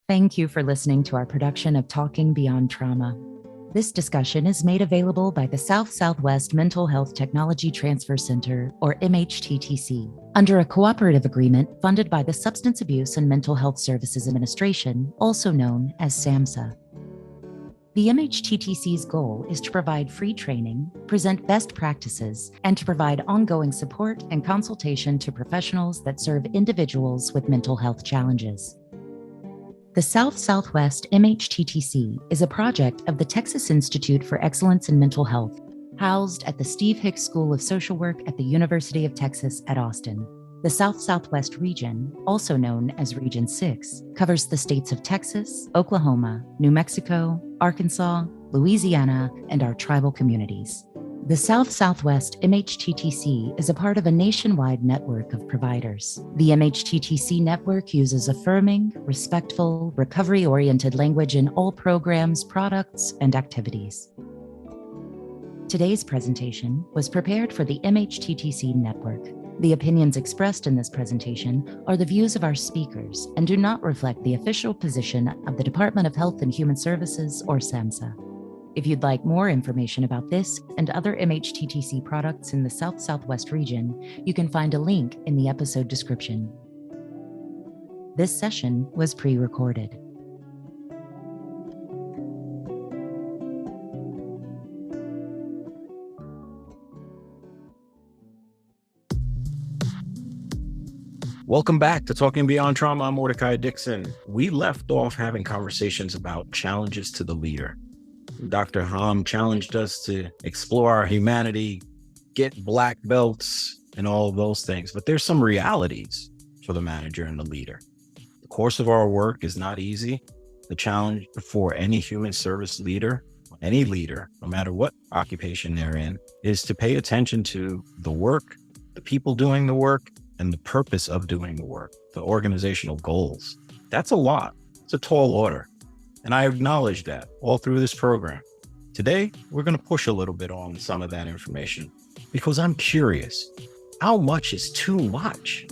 Thank you for listening to our production of Talking Beyond Trauma. This discussion is made available by the South-Southwest Mental Health Technology Transfer Center, or MHTTC, under a cooperative agreement funded by the Substance Abuse and Mental Health Services Administration, also known as SAMHSA. The MHTTC's goal is to provide free training, present best practices, and to provide ongoing support and consultation to professionals that serve individuals with mental health challenges. The South-Southwest MHTTC is a project of the Texas Institute for Excellence in Mental Health, housed at the Steve Hicks School of Social Work at the University of Texas at Austin. The South-Southwest region, also known as Region 6, covers the states of Texas, Oklahoma, New Mexico, Arkansas, Louisiana, and our tribal communities. The South-Southwest MHTTC is a part of a nationwide network of providers. The MHTTC network uses affirming, respectful, recovery-oriented language in all programs, products, and activities. Today's presentation was prepared for the MHTTC network. The opinions expressed in this presentation are the views of our speakers and do not reflect the official position of the Department of Health and Human Services or SAMHSA. If you'd like more information about this and other MHTTC products in the South-Southwest region, you can find a link in the episode description. This session was pre-recorded. Welcome back to Talking Beyond Trauma. I'm Mordecai Dixon. We left off having conversations about challenges to the leader. Dr. Hom challenged us to explore our humanity, get black belts, and all of those things. But there's some realities for the manager and the leader. The course of our work is not easy. The challenge for any human service leader, any leader, no matter what occupation they're in, is to pay attention to the work, the people doing the work, and the purpose of doing the work, the organizational goals. That's a lot. It's a tall order. And I acknowledge that all through this program. Today, we're going to push a little bit on some of that information because I'm curious, how much is too much?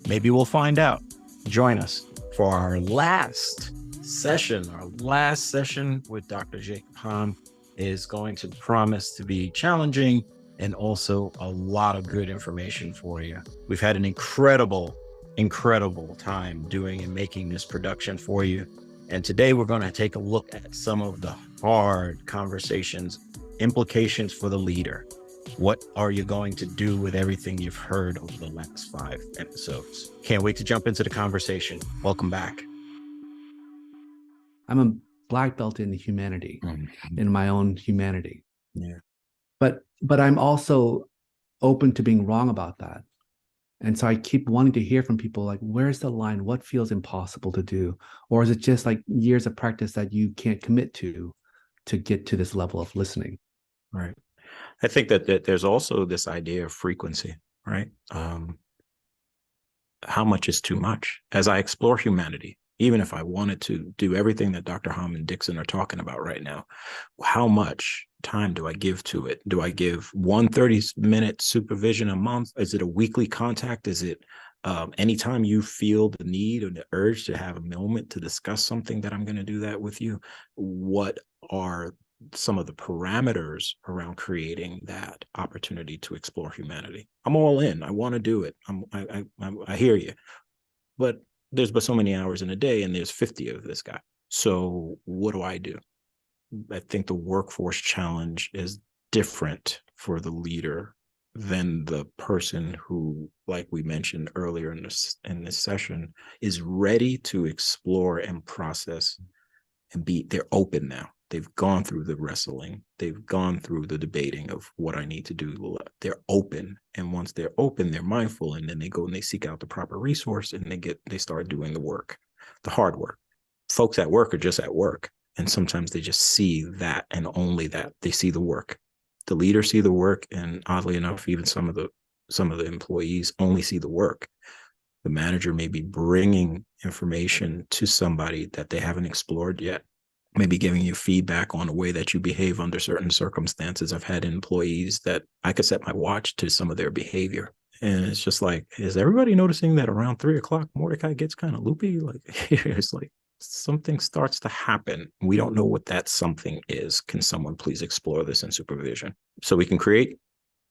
Maybe we'll find out. Join us for our last session. Our last session with Dr. Jacob Hom is going to promise to be challenging and also a lot of good information for you. We've had an incredible time doing and making this production for you. And today we're going to take a look at some of the hard conversations, implications for the leader. What are you going to do with everything you've heard over the last 5 episodes? Can't wait to jump into the conversation. Welcome back. I'm a black belt in humanity, in my own humanity. Yeah. But I'm also open to being wrong about that. And so I keep wanting to hear from people like, where's the line? What feels impossible to do? Or is it just like years of practice that you can't commit to get to this level of listening? Right. I think that there's also this idea of frequency, right? How much is too much? As I explore humanity, even if I wanted to do everything that Dr. Hom and Dixon are talking about right now, how much time do I give to it? Do I give 30-minute supervision a month? Is it a weekly contact? Is it anytime you feel the need or the urge to have a moment to discuss something that I'm going to do that with you? What are some of the parameters around creating that opportunity to explore humanity? I'm all in. I want to do it. I hear you. But there's but so many hours in a day, and there's 50 of this guy. So what do? I think the workforce challenge is different for the leader than the person who, like we mentioned earlier in this session, is ready to explore and process and they're open now. They've gone through the wrestling. They've gone through the debating of what I need to do. They're open. And once they're open, they're mindful. And then they go and they seek out the proper resource and they start doing the work, the hard work. Folks at work are just at work. And sometimes they just see that and only that. They see the work. The leaders see the work. And oddly enough, even some of the employees only see the work. The manager may be bringing information to somebody that they haven't explored yet. Maybe giving you feedback on the way that you behave under certain circumstances. I've had employees that I could set my watch to some of their behavior. And it's just like, is everybody noticing that around 3 o'clock, Mordecai gets kind of loopy? Like, it's like, something starts to happen. We don't know what that something is. Can someone please explore this in supervision? So we can create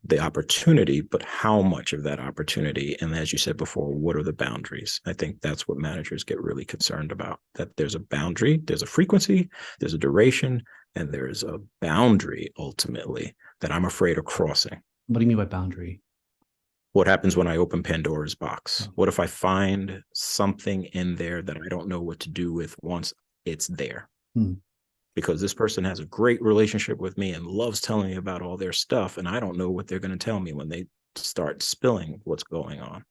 the opportunity, but how much of that opportunity? And as you said before, what are the boundaries? I think that's what managers get really concerned about, that there's a boundary, there's a frequency, there's a duration, and there's a boundary ultimately that I'm afraid of crossing. What do you mean by boundary? What happens when I open Pandora's box? What if I find something in there that I don't know what to do with once it's there? Because this person has a great relationship with me and loves telling me about all their stuff, and I don't know what they're going to tell me when they start spilling what's going on.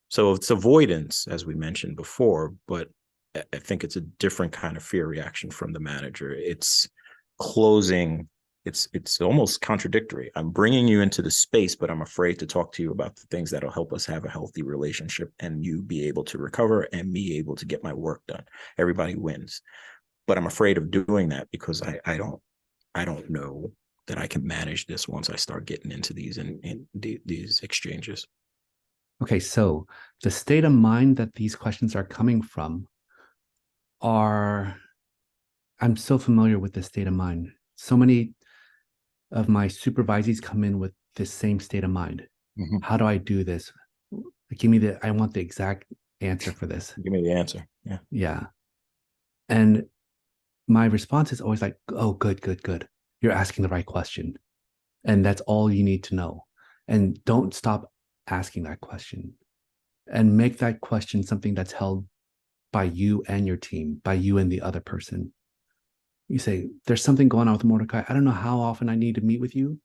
So it's avoidance, as we mentioned before, but I think it's a different kind of fear reaction from the manager. It's closing. It's almost contradictory. I'm bringing you into the space, but I'm afraid to talk to you about the things that'll help us have a healthy relationship and you be able to recover and me able to get my work done. Everybody wins. But I'm afraid of doing that because I don't know that I can manage this once I start getting into these these exchanges. Okay, so the state of mind that these questions are coming from I'm so familiar with this state of mind. So many of my supervisees come in with this same state of mind. Mm-hmm. How do I do this? I want the exact answer for this. Give me the answer. Yeah. Yeah. And my response is always like, oh, good. You're asking the right question. And that's all you need to know. And don't stop asking that question. And make that question something that's held by you and your team, by you and the other person. You say, there's something going on with Mordecai. I don't know how often I need to meet with you,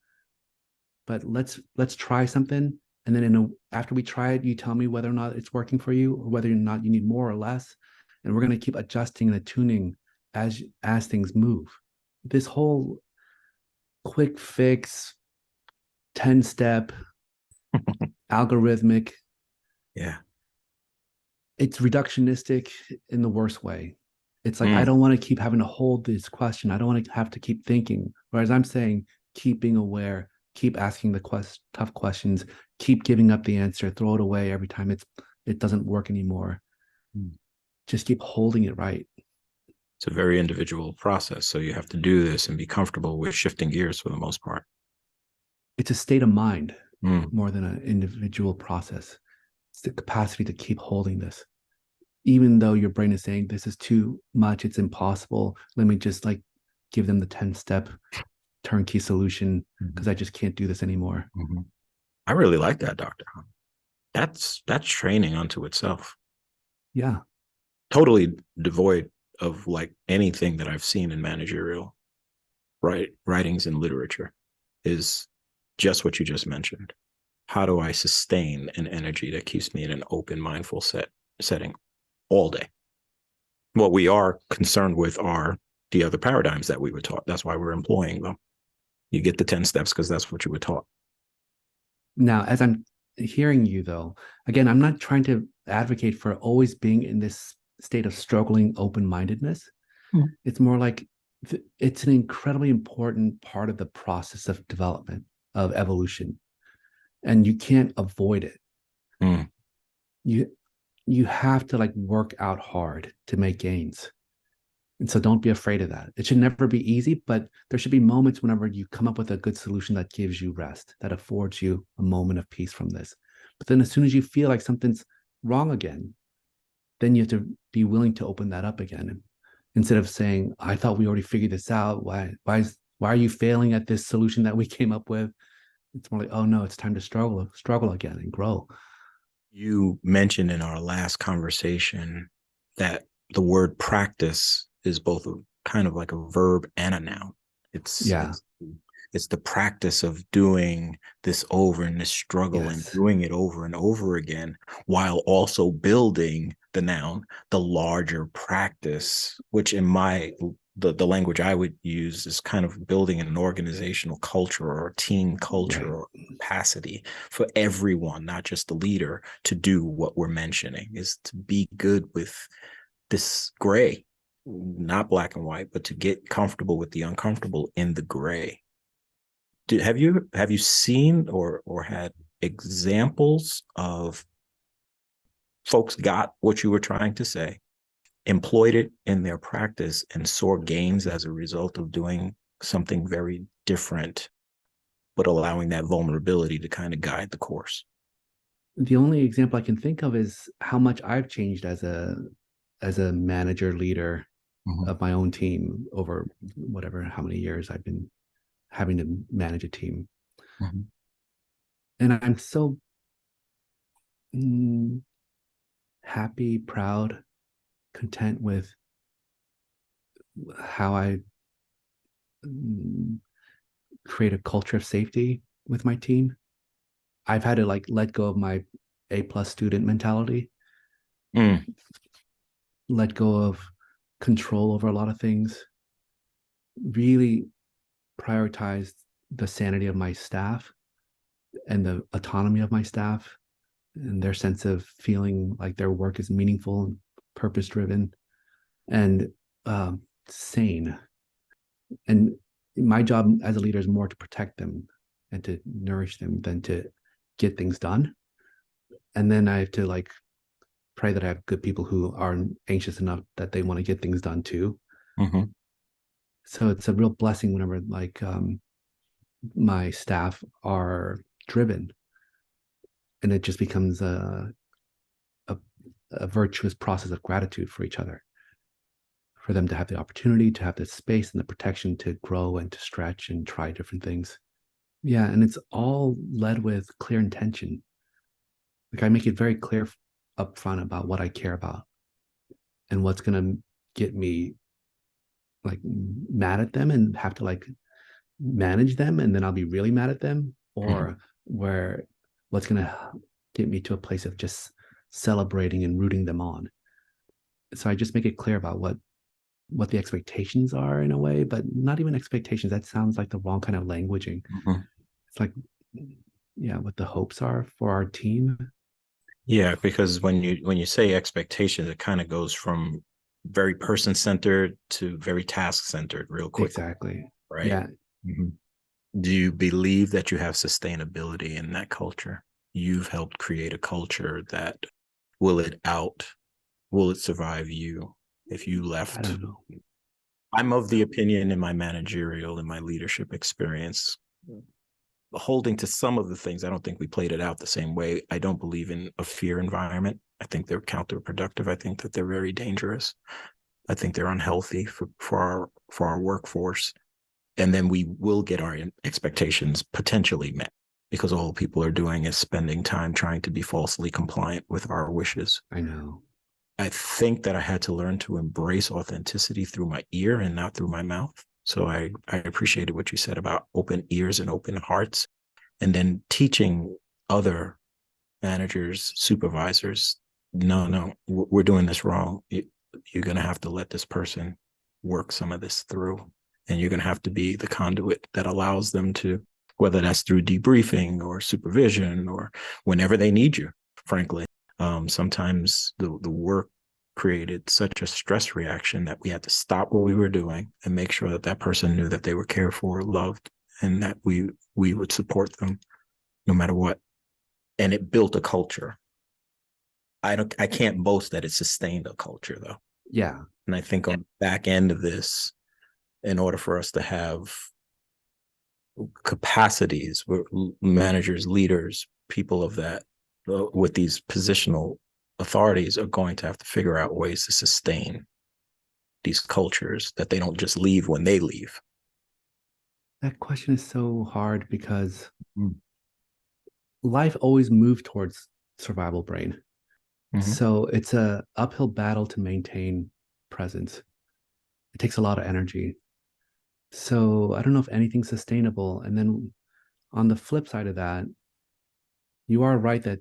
but let's try something. And then after we try it, you tell me whether or not it's working for you or whether or not you need more or less. And we're going to keep adjusting and attuning as things move. This whole quick fix, 10-step, algorithmic. Yeah. It's reductionistic in the worst way. It's like, I don't want to keep having to hold this question. I don't want to have to keep thinking. Whereas I'm saying, keep being aware, keep asking the tough questions, keep giving up the answer, throw it away every time it doesn't work anymore. Just keep holding it right. It's a very individual process. So you have to do this and be comfortable with shifting gears for the most part. It's a state of mind more than an individual process. It's the capacity to keep holding this. Even though your brain is saying, this is too much, it's impossible. Let me just give them the 10-step turnkey solution because I just can't do this anymore. I really like that, Dr. That's training unto itself. Yeah. Totally devoid of anything that I've seen in managerial writings and literature is just what you just mentioned. How do I sustain an energy that keeps me in an open, mindful setting all day? What we are concerned with are the other paradigms that we were taught. That's why we're employing them. You get the 10 steps because that's what you were taught. Now, as I'm hearing you, though, again, I'm not trying to advocate for always being in this state of struggling open-mindedness. It's more like it's an incredibly important part of the process of development, of evolution, and you can't avoid it. You have to work out hard to make gains. And so don't be afraid of that. It should never be easy, but there should be moments whenever you come up with a good solution that gives you rest, that affords you a moment of peace from this. But then as soon as you feel like something's wrong again, then you have to be willing to open that up again. Instead of saying, I thought we already figured this out. Why are you failing at this solution that we came up with? It's more like, oh no, it's time to struggle again and grow. You mentioned in our last conversation that the word practice is both kind of like a verb and a noun. It's the practice of doing this over and this struggle and doing it over and over again, while also building the noun, the larger practice, which in the language I would use is kind of building an organizational culture or a team culture or capacity for everyone, not just the leader, to do what we're mentioning, is to be good with this gray, not black and white, but to get comfortable with the uncomfortable in the gray. Have you seen or had examples of folks got what you were trying to say employed it in their practice and saw gains as a result of doing something very different, but allowing that vulnerability to kind of guide the course. The only example I can think of is how much I've changed as a manager leader of my own team over whatever, how many years I've been having to manage a team. And I'm so happy, proud, content with how I create a culture of safety with my team. I've had to like let go of my A+ student mentality, let go of control over a lot of things, really prioritize the sanity of my staff and the autonomy of my staff and their sense of feeling like their work is meaningful and purpose driven and sane. And my job as a leader is more to protect them and to nourish them than to get things done. And then I have to like pray that I have good people who are anxious enough that they want to get things done too. So it's a real blessing whenever like my staff are driven, and it just becomes a virtuous process of gratitude for each other, for them to have the opportunity, to have the space and the protection to grow and to stretch and try different things. Yeah, and it's all led with clear intention. Like I make it very clear upfront about what I care about and what's going to get me like mad at them and have to like manage them, and then I'll be really mad at them, or where what's going to get me to a place of just celebrating and rooting them on. So I just make it clear about what the expectations are in a way, but not even expectations. That sounds like the wrong kind of languaging. It's like, yeah, what the hopes are for our team. Yeah, because when you say expectations, it kind of goes from very person-centered to very task-centered real quick. Exactly. Right. Yeah. Do you believe that you have sustainability in that culture? You've helped create a culture that will it survive you if you left? I don't know. I'm of the opinion in my managerial and my leadership experience, holding to some of the things, I don't think we played it out the same way. I don't believe in a fear environment. I think they're counterproductive. I think that they're very dangerous. I think they're unhealthy for our workforce. And then we will get our expectations potentially met because all people are doing is spending time trying to be falsely compliant with our wishes. I know. I think that I had to learn to embrace authenticity through my ear and not through my mouth. So I appreciated what you said about open ears and open hearts, and then teaching other managers, supervisors, no, we're doing this wrong. You're going to have to let this person work some of this through, and you're going to have to be the conduit that allows them to, whether that's through debriefing or supervision or whenever they need you, frankly. Sometimes the work created such a stress reaction that we had to stop what we were doing and make sure that that person knew that they were cared for, loved, and that we would support them no matter what. And it built a culture. I can't boast that it sustained a culture though. Yeah. And I think on the back end of this, in order for us to have capacities, managers, leaders, people of that, with these positional authorities are going to have to figure out ways to sustain these cultures, that they don't just leave when they leave. That question is so hard because life always moved towards survival brain. So it's a uphill battle to maintain presence. It takes a lot of energy. So I don't know if anything's sustainable. And then on the flip side of that, you are right that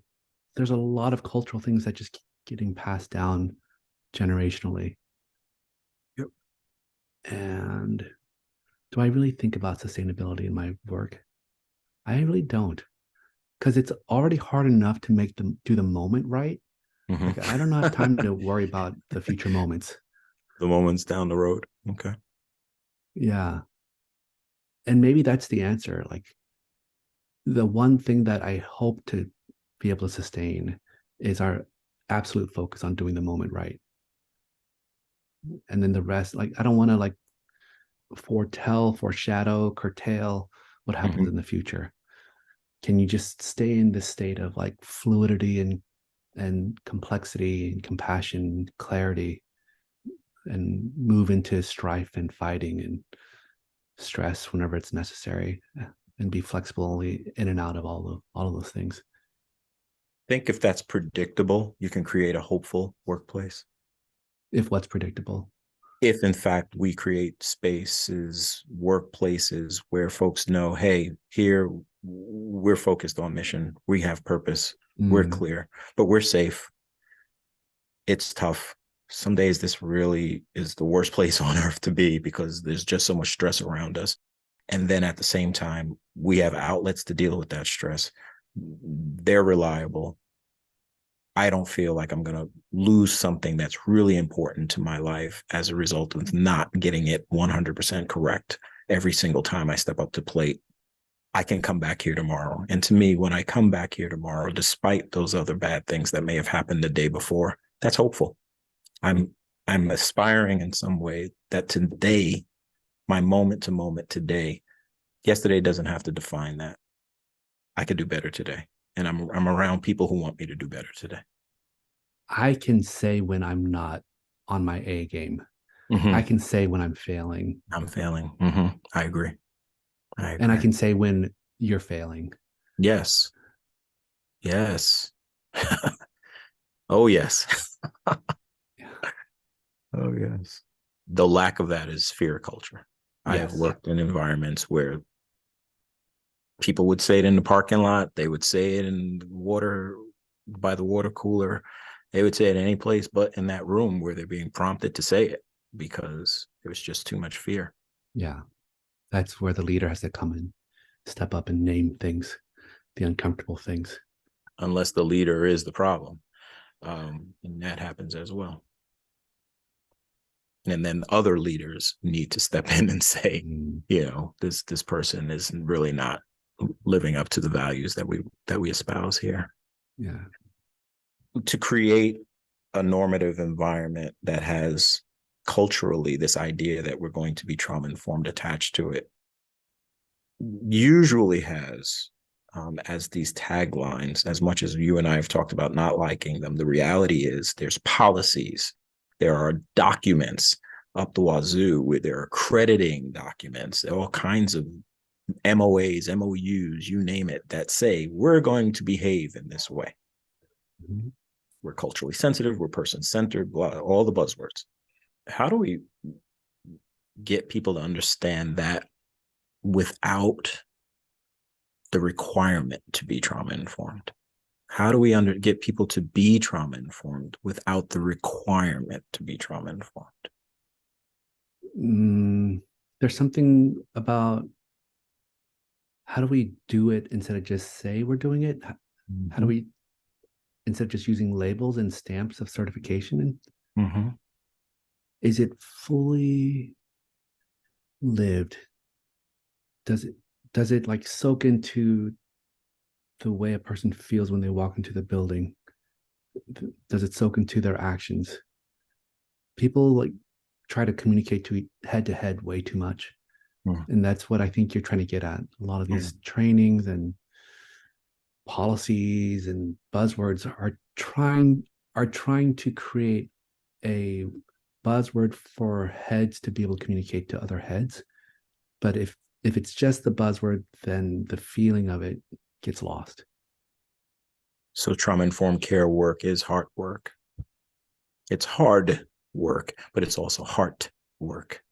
there's a lot of cultural things that just keep getting passed down generationally. Yep. And do I really think about sustainability in my work? I really don't, because it's already hard enough to make them do the moment right. Like, I don't have time to worry about the future moments. The moments down the road. Okay. Yeah. And maybe that's the answer. Like, the one thing that I hope to be able to sustain is our absolute focus on doing the moment right. and then the rest, like I don't want to like foreshadow, curtail what happens in the future. Can you just stay in this state of like fluidity and complexity and compassion, clarity, and move into strife and fighting and stress whenever it's necessary, and be flexible in and out of all of those things? Think if that's predictable, you can create a hopeful workplace. If what's predictable? If in fact we create spaces, workplaces where folks know, hey, here we're focused on mission, we have purpose, we're clear, but we're safe. It's tough. Some days this really is the worst place on earth to be because there's just so much stress around us. And then at the same time, we have outlets to deal with that stress. They're reliable. I don't feel like I'm going to lose something that's really important to my life as a result of not getting it 100% correct every single time I step up to plate. I can come back here tomorrow. And to me, when I come back here tomorrow, despite those other bad things that may have happened the day before, that's hopeful. I'm aspiring in some way that today, my moment to moment today, yesterday doesn't have to define that. I could do better today. And I'm around people who want me to do better today. I can say when I'm not on my A game. I can say when I'm failing. I'm failing. I agree. And I can say when you're failing. Yes. Yes. Oh, yes. Oh, yes. The lack of that is fear culture. I have worked in environments where people would say it in the parking lot. They would say it in the water, by the water cooler. They would say it any place but in that room where they're being prompted to say it because there was just too much fear. Yeah. That's where the leader has to come in, step up and name things, the uncomfortable things. Unless the leader is the problem. And that happens as well. And then other leaders need to step in and say, you know, this person is really not living up to the values that we espouse here. Yeah. To create a normative environment that has culturally this idea that we're going to be trauma informed attached to it usually has as these taglines. As much as you and I have talked about not liking them, the reality is there's policies, there are documents up the wazoo where there are accrediting documents, all kinds of MOAs, MOUs, you name it, that say we're going to behave in this way. We're culturally sensitive, we're person-centered, blah, all the buzzwords. How do we get people to understand that without the requirement to be trauma-informed? How do we get people to be trauma-informed without the requirement to be trauma-informed? There's something about how do we do it instead of just say we're doing it? How do we, instead of just using labels and stamps of certification, is it fully lived? Does it like soak into the way a person feels when they walk into the building? Does it soak into their actions? People like try to communicate to head way too much. And that's what I think you're trying to get at. A lot of these trainings and policies and buzzwords are trying to create a buzzword for heads to be able to communicate to other heads. But if it's just the buzzword, then the feeling of it gets lost. So trauma-informed care work is hard work. It's hard work, but it's also heart work.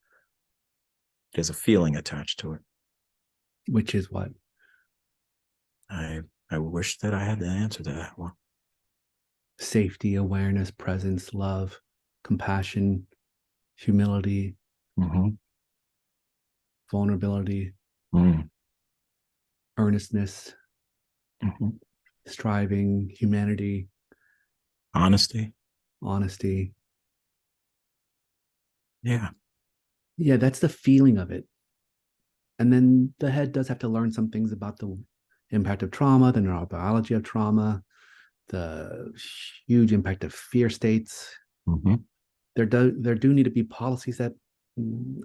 There's a feeling attached to it. Which is what? I wish that I had the answer to that one. Safety, awareness, presence, love, compassion, humility, vulnerability, earnestness, striving, humanity, honesty. Yeah, that's the feeling of it. And then the head does have to learn some things about the impact of trauma, the neurobiology of trauma, the huge impact of fear states. there do need to be policies that,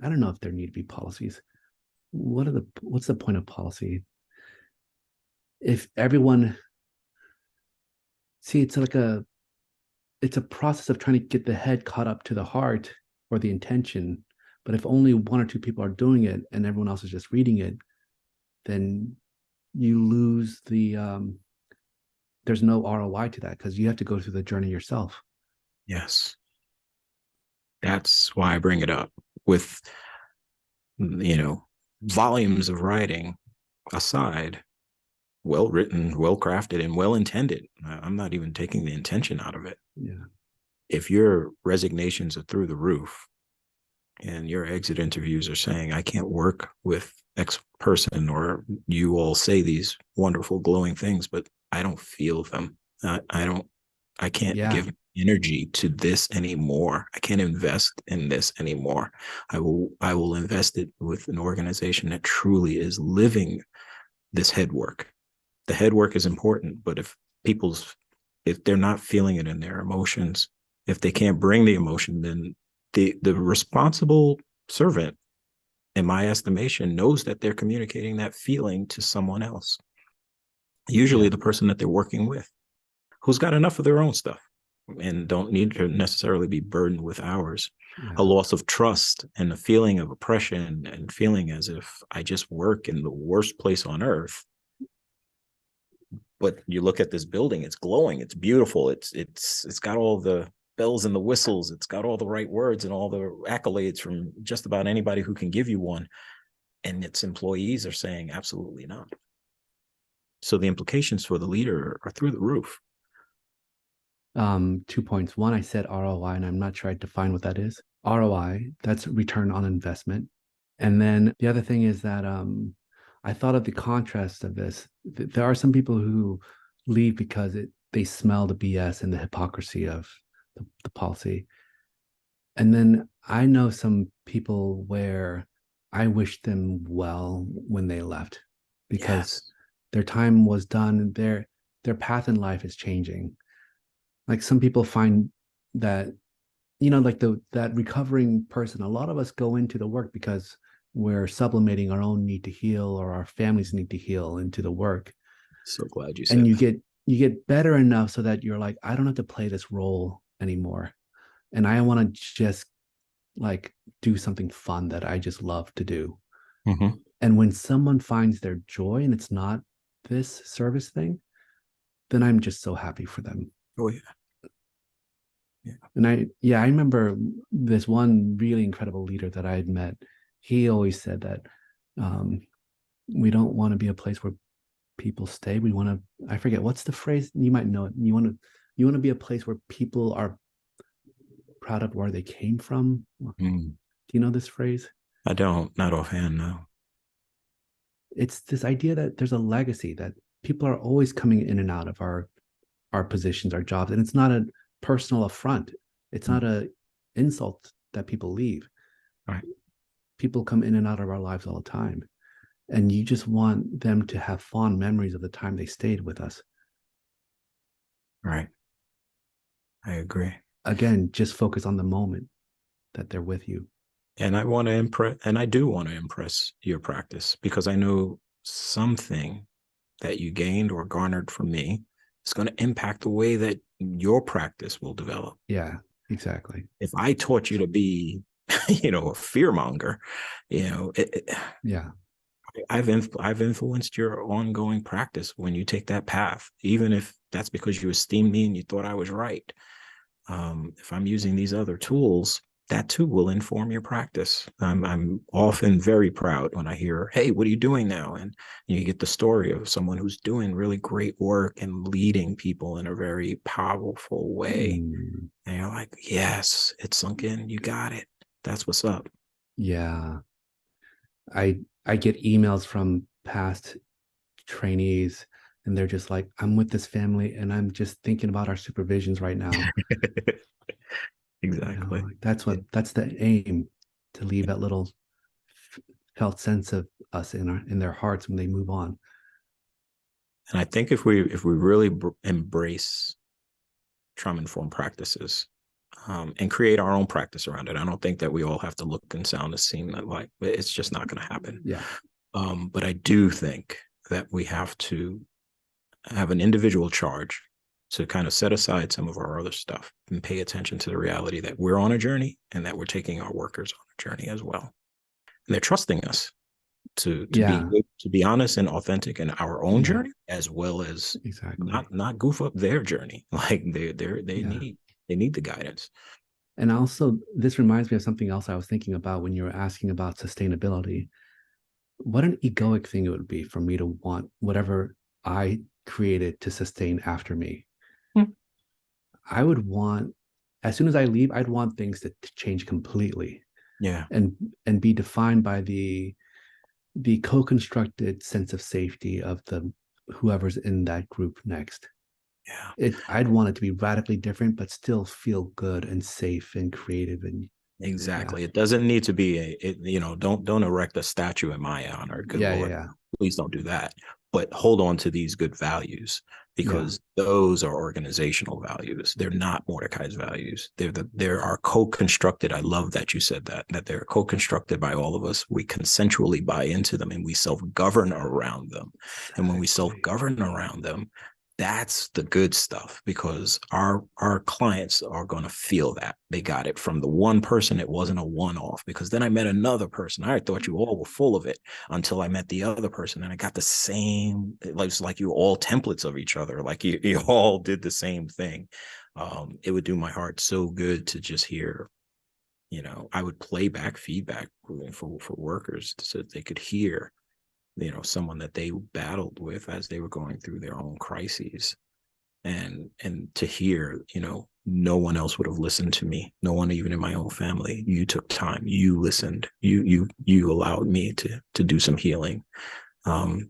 I don't know if there need to be policies. What's the point of policy? If everyone, see, it's a process of trying to get the head caught up to the heart or the intention. But if only one or two people are doing it and everyone else is just reading it, then you lose there's no ROI to that, because you have to go through the journey yourself. Yes. That's why I bring it up. With, volumes of writing aside, well written, well crafted, and well intended. I'm not even taking the intention out of it. Yeah. If your resignations are through the roof and your exit interviews are saying, I can't work with X person, or you all say these wonderful, glowing things, but I don't feel them. I can't give energy to this anymore. I can't invest in this anymore. I will invest it with an organization that truly is living this head work. The head work is important, but if they're not feeling it in their emotions, if they can't bring the emotion, then the responsible servant, in my estimation, knows that they're communicating that feeling to someone else. Usually the person that they're working with, who's got enough of their own stuff and don't need to necessarily be burdened with ours. Yeah. A loss of trust and a feeling of oppression and feeling as if I just work in the worst place on earth. But you look at this building, it's glowing, it's beautiful, it's got all the bells and the whistles, it's got all the right words and all the accolades from just about anybody who can give you one. And its employees are saying absolutely not. So the implications for the leader are through the roof. 2 points. One, I said ROI, and I'm not sure I define what that is. ROI, that's return on investment. And then the other thing is that I thought of the contrast of this. There are some people who leave because they smell the BS and the hypocrisy of the policy. And then I know some people where I wish them well when they left, because their time was done. Their path in life is changing. Like some people find that, like that recovering person, a lot of us go into the work because we're sublimating our own need to heal, or our families need to heal, into the work. So glad you said and that. You get better enough so that you're like, I don't have to play this role anymore. And I want to just like do something fun that I just love to do. Mm-hmm. And when someone finds their joy and it's not this service thing, then I'm just so happy for them. Oh, yeah. Yeah. And I remember this one really incredible leader that I had met. He always said that we don't want to be a place where people stay. We want to, I forget, what's the phrase? You might know it. You want to be a place where people are proud of where they came from. Do you know this phrase? I don't, not offhand, no. It's this idea that there's a legacy, that people are always coming in and out of our positions, our jobs, and it's not a personal affront. It's not a insult that people leave. Right. People come in and out of our lives all the time, and you just want them to have fond memories of the time they stayed with us. Right. I agree. Again, just focus on the moment that they're with you. And I want to impress, and I do want to impress your practice, because I know something that you gained or garnered from me is going to impact the way that your practice will develop. Yeah, exactly. If I taught you to be, a fearmonger, I've influenced your ongoing practice when you take that path, even if that's because you esteemed me and you thought I was right. If I'm using these other tools, that too will inform your practice. I'm often very proud when I hear, hey, what are you doing now? And you get the story of someone who's doing really great work and leading people in a very powerful way. And you're like, yes, it's sunk in. You got it. That's what's up. Yeah. I get emails from past trainees, and they're just like, I'm with this family and I'm just thinking about our supervisions right now. Exactly. That's the aim, to leave that little felt sense of us in their hearts when they move on. And I think if we really embrace trauma-informed practices, and create our own practice around it. I don't think that we all have to look and sound and seem like it's just not going to happen. Yeah. But I do think that we have to have an individual charge to kind of set aside some of our other stuff and pay attention to the reality that we're on a journey and that we're taking our workers on a journey as well. And they're trusting us to be honest and authentic in our own journey, as well as not goof up their journey. Like they need the guidance. And also, this reminds me of something else I was thinking about when you were asking about sustainability. What an egoic thing it would be for me to want whatever I created to sustain after me. I would want, as soon as I leave, I'd want things to change completely. Yeah. And be defined by the co-constructed sense of safety of the whoever's in that group next. Yeah. I'd want it to be radically different, but still feel good and safe and creative. And exactly. It doesn't need to be don't erect a statue in my honor. Good Lord. Please don't do that. But hold on to these good values, because those are organizational values. They're not Mordecai's values. They're our co-constructed. I love that you said that they're co-constructed by all of us. We consensually buy into them and we self-govern around them. And when we self-govern around them, that's the good stuff, because our clients are going to feel that they got it from the one person. It wasn't a one-off, because then I met another person. I thought you all were full of it until I met the other person, and I got the same. It's like you all templates of each other. Like you all did the same thing. It would do my heart so good to just hear. I would play back feedback for workers so that they could hear. Someone that they battled with as they were going through their own crises, and to hear, no one else would have listened to me. No one, even in my own family. You took time. You listened. You allowed me to do some healing. And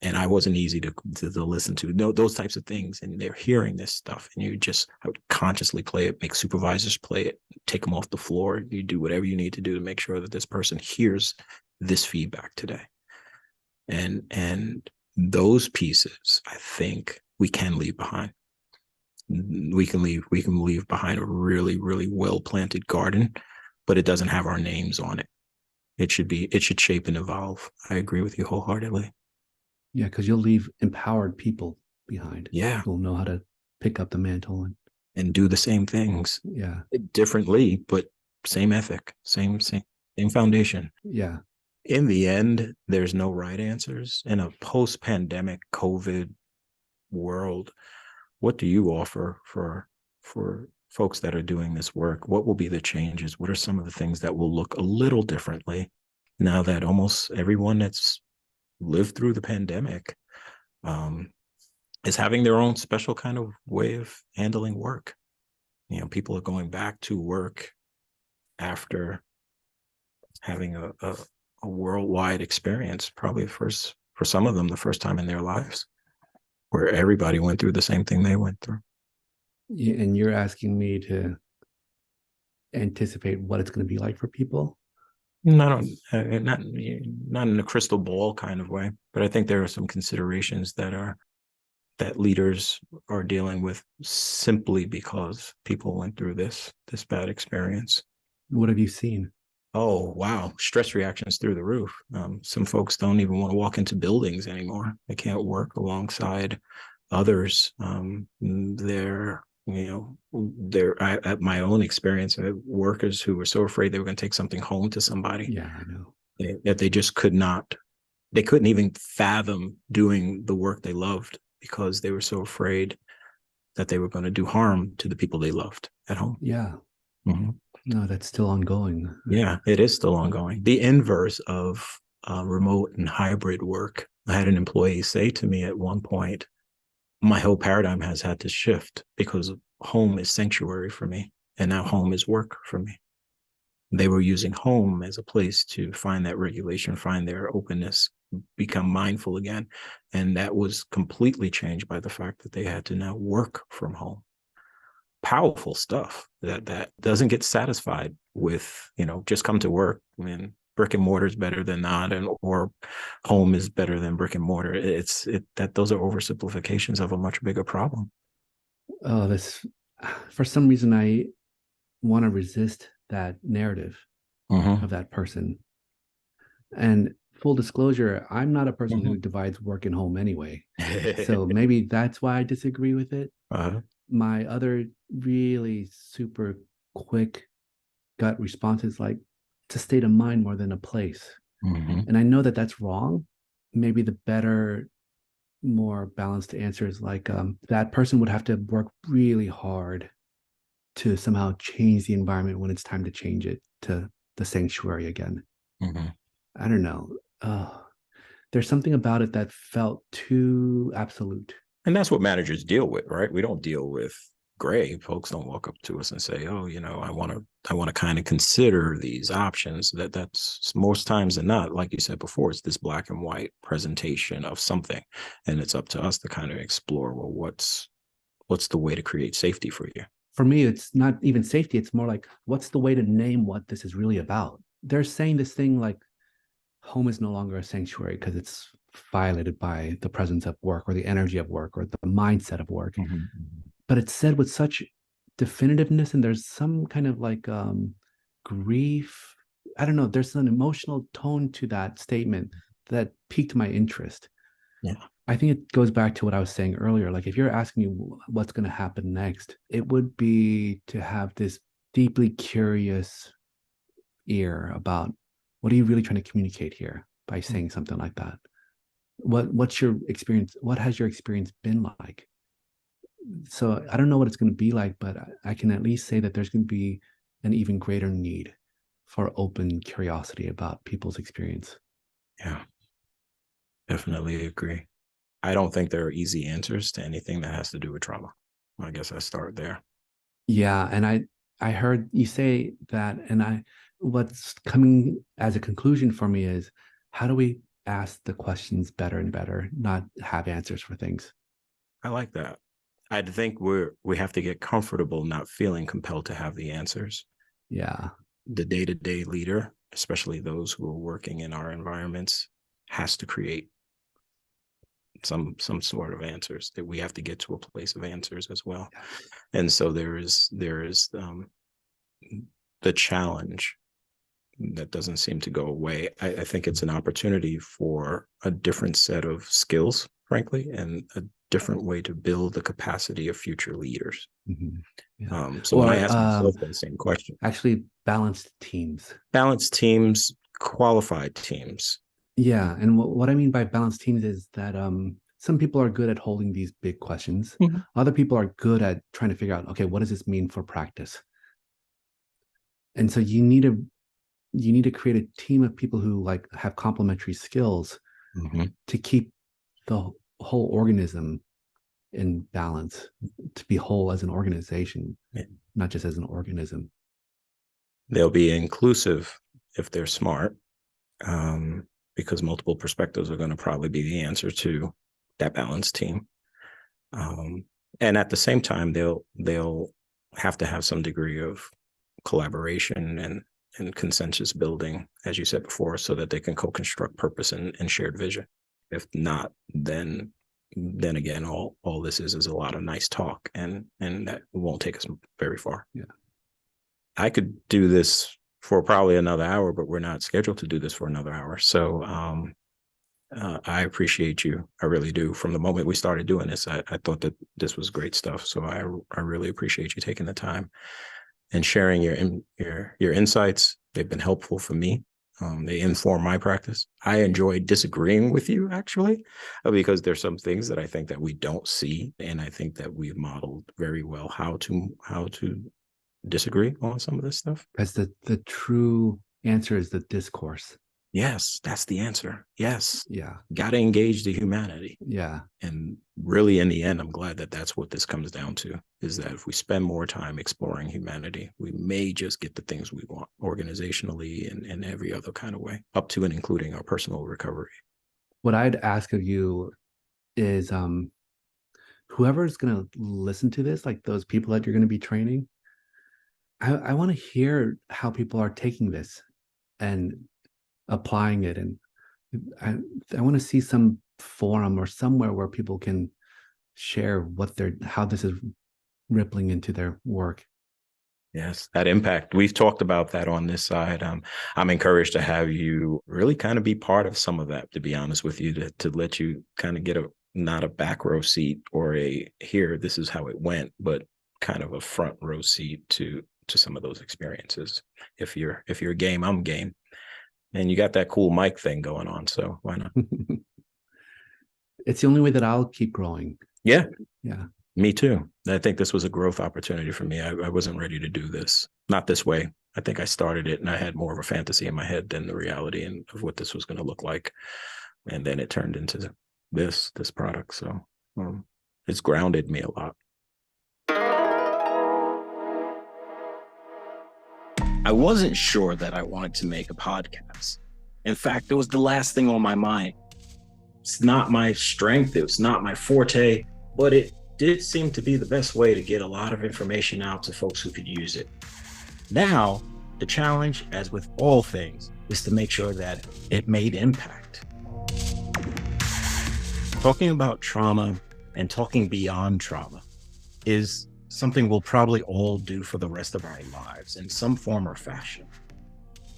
I wasn't easy to listen to. No, those types of things. And they're hearing this stuff, and I would consciously play it, make supervisors play it, take them off the floor. You do whatever you need to do to make sure that this person hears this feedback today. And those pieces, I think we can leave behind. We can leave behind a really, really well-planted garden, but it doesn't have our names on it. It should shape and evolve. I agree with you wholeheartedly. Yeah, because you'll leave empowered people behind. Yeah. Who'll know how to pick up the mantle and do the same things. Yeah. Differently, but same ethic, same foundation. Yeah. In the end, there's no right answers. In a post-pandemic COVID world, what do you offer for folks that are doing this work? What will be the changes? What are some of the things that will look a little differently now that almost everyone that's lived through the pandemic is having their own special kind of way of handling work? People are going back to work after having a worldwide experience, probably for some of them, the first time in their lives, where everybody went through the same thing they went through. Yeah, and you're asking me to anticipate what it's going to be like for people? Not in a crystal ball kind of way, but I think there are some considerations that leaders are dealing with simply because people went through this bad experience. What have you seen? Oh, wow. Stress reactions through the roof. Some folks don't even want to walk into buildings anymore. They can't work alongside others. At my own experience, I had workers who were so afraid they were going to take something home to somebody. Yeah, I know. That they just they couldn't even fathom doing the work they loved because they were so afraid that they were going to do harm to the people they loved at home. Yeah. Mm-hmm. No, that's still ongoing. Yeah, it is still ongoing. The inverse of remote and hybrid work. I had an employee say to me at one point, my whole paradigm has had to shift because home is sanctuary for me, and now home is work for me. They were using home as a place to find that regulation, find their openness, become mindful again. And that was completely changed by the fact that they had to now work from home. Powerful stuff that doesn't get satisfied with, just come to work. I mean, brick and mortar is better than not, or home is better than brick and mortar. Those are oversimplifications of a much bigger problem. Oh, for some reason, want to resist that narrative Mm-hmm. of that person. And full disclosure, I'm not a person Mm-hmm. who divides work and home anyway. So maybe that's why I disagree with it. uh, My other really super quick gut response is like, it's a state of mind more than a place. mm-hmm. And I know that that's wrong. Maybe the better, more balanced answer is like, that person would have to work really hard to somehow change the environment when it's time to change it to the sanctuary again. Mm-hmm. I don't know. There's something about it that felt too absolute. And that's what managers deal with, right? We don't deal with gray. Folks don't walk up to us and say, "Oh, I want to kind of consider these options." That's most times than not, like you said before, it's this black and white presentation of something, and it's up to us to kind of explore. Well, what's the way to create safety for you? For me, it's not even safety. It's more like, what's the way to name what this is really about? They're saying this thing like home is no longer a sanctuary because it's violated by the presence of work or the energy of work or the mindset of work. Mm-hmm. But it's said with such definitiveness, and there's some kind of like grief. I don't know. There's an emotional tone to that statement that piqued my interest. Yeah. I think it goes back to what I was saying earlier. Like, if you're asking me what's going to happen next, it would be to have this deeply curious ear about what are you really trying to communicate here by saying something like that. What's your experience? What has your experience been like? So I don't know what it's going to be like, but I can at least say that there's going to be an even greater need for open curiosity about people's experience. Yeah, definitely agree. I don't think there are easy answers to anything that has to do with trauma. I guess I start there. Yeah, and I heard you say that, and what's coming as a conclusion for me is, how do we ask the questions better and better, not have answers for things? I like that. I think we have to get comfortable not feeling compelled to have the answers. Yeah. The day-to-day leader, especially those who are working in our environments, has to create some sort of answers. That we have to get to a place of answers as well. And so there is the challenge that doesn't seem to go away. I think it's an opportunity for a different set of skills, frankly, and a different way to build the capacity of future leaders. Mm-hmm. Yeah. So when I ask myself that same question, actually balanced teams. balanced teams, qualified teams. Yeah, and what I mean by balanced teams is that some people are good at holding these big questions. Mm-hmm. Other people are good at trying to figure out, okay, what does this mean for practice? And so you need to create a team of people who like have complementary skills Mm-hmm. to keep the whole organism in balance, to be whole as an organization, not just as an organism. They'll be inclusive if they're smart, because multiple perspectives are going to probably be the answer to that balanced team. And at the same time, they'll have to have some degree of collaboration and consensus building, as you said before, so that they can co-construct purpose and shared vision. If not, then again, all this is a lot of nice talk, and that won't take us very far. Yeah. I could do this for probably another hour, but we're not scheduled to do this for another hour. So I appreciate you. I really do. From the moment we started doing this, I thought that this was great stuff. So I really appreciate you taking the time and sharing your insights. They've been helpful for me. They inform my practice. I enjoy disagreeing with you, actually, because there's some things that I think that we don't see, and I think that we've modeled very well how to disagree on some of this stuff. Because the true answer is the discourse. Yes, that's the answer. Yes. Yeah. Got to engage the humanity. Yeah. And really, in the end, I'm glad that that's what this comes down to, is that if we spend more time exploring humanity, we may just get the things we want organizationally and every other kind of way, up to and including our personal recovery. What I'd ask of you is whoever's going to listen to this, like those people that you're going to be training, I want to hear how people are taking this and applying it. And I want to see some forum or somewhere where people can share how this is rippling into their work. Yes, that impact. We've talked about that on this side. I'm encouraged to have you really kind of be part of some of that, to be honest with you, to let you kind of get not a back row seat or here, this is how it went, but kind of a front row seat to some of those experiences. If you're game, I'm game. And you got that cool mic thing going on, so why not? It's the only way that I'll keep growing. Yeah. Yeah. Me too. I think this was a growth opportunity for me. I wasn't ready to do this. Not this way. I think I started it and I had more of a fantasy in my head than the reality of what this was going to look like. And then it turned into this product. So it's grounded me a lot. I wasn't sure that I wanted to make a podcast. In fact, it was the last thing on my mind. It's not my strength. It was not my forte, but it did seem to be the best way to get a lot of information out to folks who could use it. Now, the challenge, as with all things, is to make sure that it made impact. Talking about trauma and talking beyond trauma is something we'll probably all do for the rest of our lives in some form or fashion.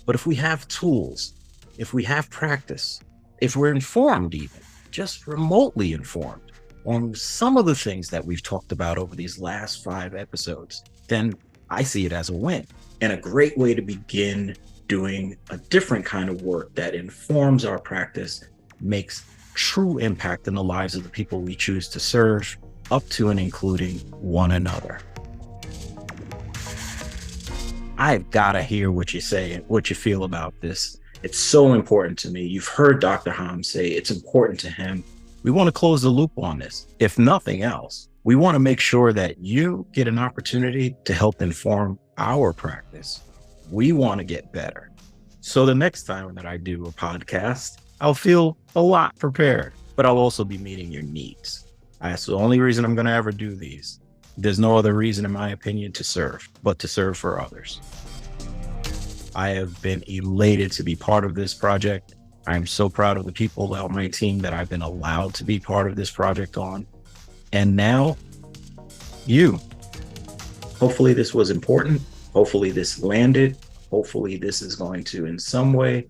But if we have tools, if we have practice, if we're informed even, just remotely informed on some of the things that we've talked about over these last 5 episodes, then I see it as a win and a great way to begin doing a different kind of work that informs our practice, makes true impact in the lives of the people we choose to serve, up to and including one another. I've got to hear what you say, what you feel about this. It's so important to me. You've heard Dr. Ham say it's important to him. We want to close the loop on this. If nothing else, we want to make sure that you get an opportunity to help inform our practice. We want to get better. So the next time that I do a podcast, I'll feel a lot prepared, but I'll also be meeting your needs. That's the only reason I'm going to ever do these. There's no other reason, in my opinion, to serve, but to serve for others. I have been elated to be part of this project. I'm so proud of the people on my team that I've been allowed to be part of this project on. And now, you. Hopefully this was important. Hopefully this landed. Hopefully this is going to, in some way,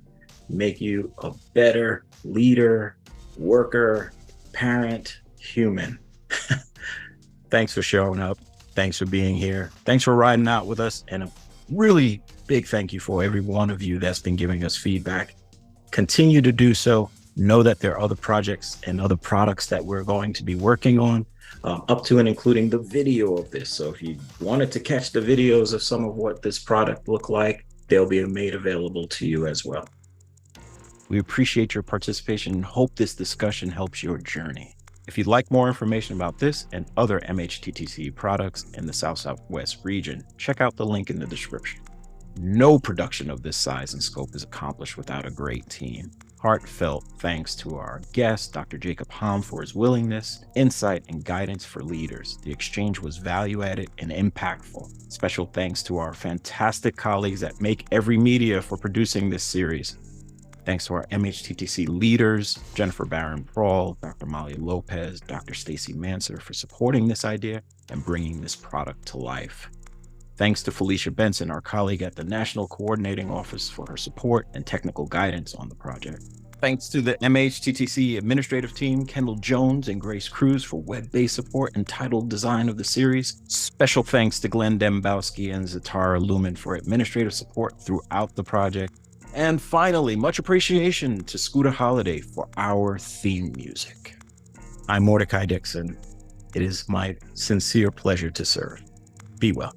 make you a better leader, worker, parent, human. Thanks for showing up. Thanks for being here. Thanks for riding out with us. And a really big thank you for every one of you that's been giving us feedback. Continue to do so. Know that there are other projects and other products that we're going to be working on, up to and including the video of this. So if you wanted to catch the videos of some of what this product looked like, they'll be made available to you as well. We appreciate your participation and hope this discussion helps your journey. If you'd like more information about this and other MHTTC products in the South-Southwest region, check out the link in the description. No production of this size and scope is accomplished without a great team. Heartfelt thanks to our guest, Dr. Jacob Ham, for his willingness, insight, and guidance for leaders. The exchange was value-added and impactful. Special thanks to our fantastic colleagues at Make Every Media for producing this series. Thanks to our MHTTC leaders, Jennifer Baran-Prall, Dr. Molly Lopez, Dr. Stacey Manser for supporting this idea and bringing this product to life. Thanks to Felicia Benson, our colleague at the National Coordinating Office, for her support and technical guidance on the project. Thanks to the MHTTC administrative team, Kendall Jones and Grace Cruse, for web-based support and title design of the series. Special thanks to Glenn Dembowski and Zatara Lumen for administrative support throughout the project. And finally, much appreciation to Scooter Holiday for our theme music. I'm Mordecai Dixon. It is my sincere pleasure to serve. Be well.